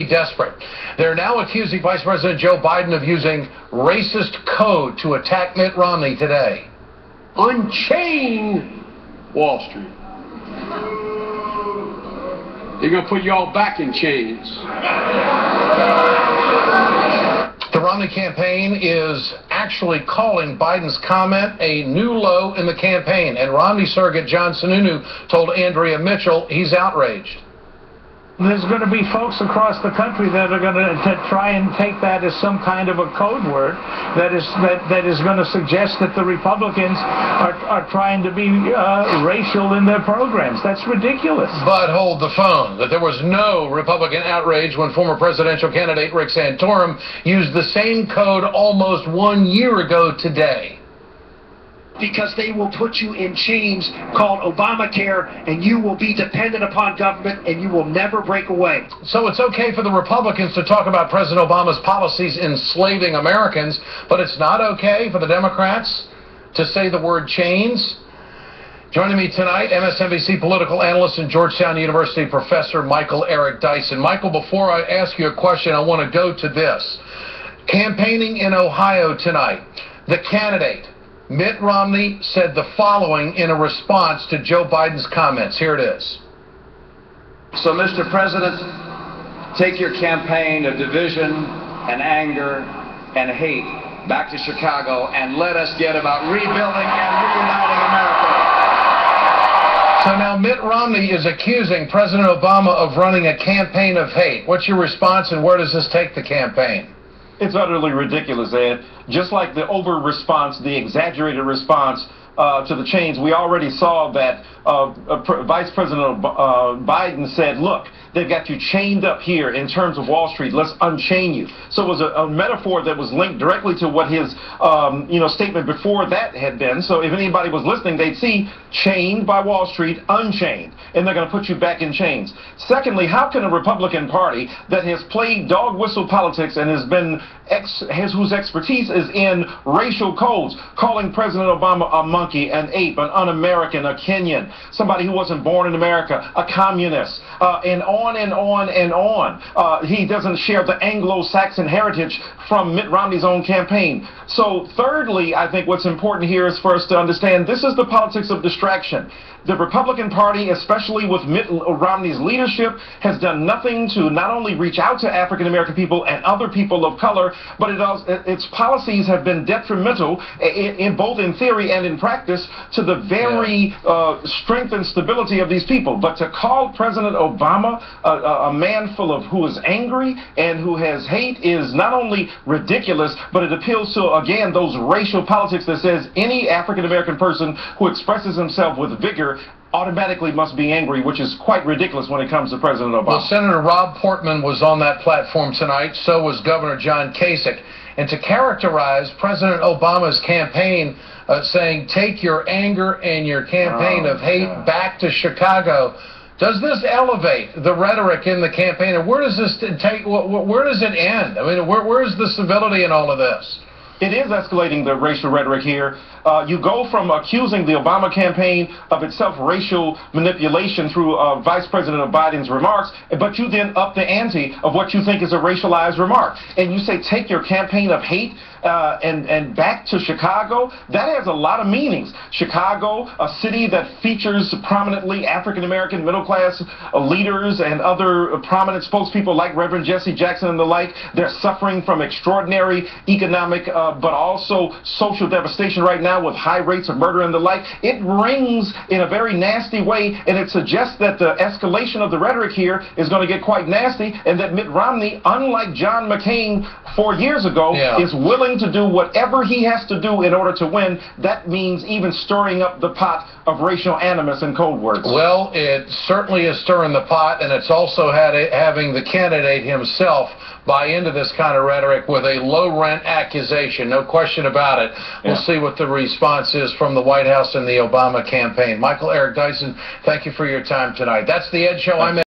desperate. They're now accusing Vice President Joe Biden of using racist code to attack Mitt Romney today. Unchain Wall Street. They're going to put you all back in chains. The Romney campaign is actually calling Biden's comment a new low in the campaign, and Romney surrogate John Sununu told Andrea Mitchell he's outraged. There's going to be folks across the country that are going to try and take that as some kind of a code word that is going to suggest that the Republicans are trying to be racial in their programs. That's ridiculous. But hold the phone. That there was no Republican outrage when former presidential candidate Rick Santorum used the same code almost 1 year ago today. Because they will put you in chains called Obamacare, and you will be dependent upon government, and you will never break away. So it's okay for the Republicans to talk about President Obama's policies enslaving Americans, but it's not okay for the Democrats to say the word chains? Joining me tonight, MSNBC political analyst and Georgetown University professor Michael Eric Dyson. Michael, before I ask you a question, I want to go to this. Campaigning in Ohio tonight, the candidate Mitt Romney said the following in a response to Joe Biden's comments. Here it is. So, Mr. President, take your campaign of division and anger and hate back to Chicago and let us get about rebuilding and reuniting America. So now Mitt Romney is accusing President Obama of running a campaign of hate. What's your response, and where does this take the campaign? It's utterly ridiculous, Ed. Just like the over-response, the exaggerated response to the change, we already saw that Vice President Biden said, look, they've got you chained up here in terms of Wall Street. Let's unchain you. So it was a metaphor that was linked directly to what his statement before that had been. So if anybody was listening, they'd see chained by Wall Street, unchained, and they're going to put you back in chains. Secondly, how can a Republican Party that has played dog whistle politics and has been whose expertise is in racial codes, calling President Obama a monkey, an ape, an un-American, a Kenyan, somebody who wasn't born in America, a communist, and on and on and on. He doesn't share the Anglo-Saxon heritage from Mitt Romney's own campaign. So thirdly, I think what's important here is for us to understand this is the politics of distraction. The Republican Party, especially with Mitt Romney's leadership, has done nothing to not only reach out to African-American people and other people of color, but its policies have been detrimental, in both in theory and in practice, to the very strength and stability of these people. But to call President Obama a man full of who is angry and who has hate is not only ridiculous, but it appeals to, again, those racial politics that says any African-American person who expresses himself with vigor automatically must be angry, which is quite ridiculous when it comes to President Obama. Well, Senator Rob Portman was on that platform tonight. So was Governor John Kasich. And to characterize President Obama's campaign saying, take your anger and your campaign of hate back to Chicago, does this elevate the rhetoric in the campaign? And where does this take? Where does it end? I mean, where's the civility in all of this? It is escalating the racial rhetoric here. You go from accusing the Obama campaign of itself racial manipulation through Vice President Biden's remarks, but you then up the ante of what you think is a racialized remark. And you say take your campaign of hate and back to Chicago. That has a lot of meanings. Chicago, a city that features prominently African-American middle-class leaders and other prominent spokespeople like Reverend Jesse Jackson and the like. They're suffering from extraordinary economic but also social devastation right now with high rates of murder and the like. It rings in a very nasty way, and it suggests that the escalation of the rhetoric here is going to get quite nasty, and that Mitt Romney, unlike John McCain 4 years ago, is willing to do whatever he has to do in order to win. That means even stirring up the pot of racial animus and code words. Well, it certainly is stirring the pot, and it's also having the candidate himself buy into this kind of rhetoric with a low-rent accusation. No question about it. We'll see what the response is from the White House and the Obama campaign. Michael Eric Dyson, thank you for your time tonight. That's the Ed Show. I'm